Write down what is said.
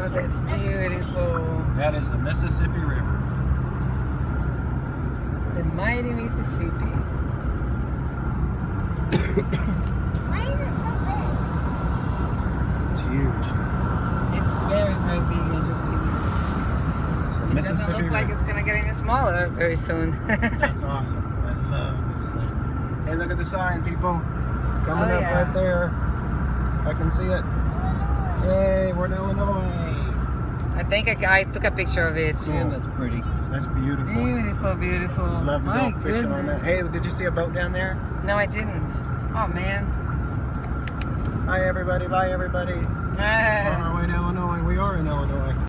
Oh, that's beautiful. That is the Mississippi River. The mighty Mississippi. Why is it so It's huge. It's very, very big, Angel Baby. It's the It doesn't Mississippi look like River. it's gonna get any smaller very soon. That's awesome. I love this thing. Hey, look at the sign, people. Coming Oh, up yeah. right there. I can see it. Yay, we're in Illinois. I think I took a picture of it too. Cool. That's pretty. That's beautiful. Beautiful, beautiful. Love to My go fishing on that. goodness. Hey, did you see a boat down there? No, I didn't. Oh man. Hi, everybody. Bye, everybody. On our way to Illinois. We are in Illinois.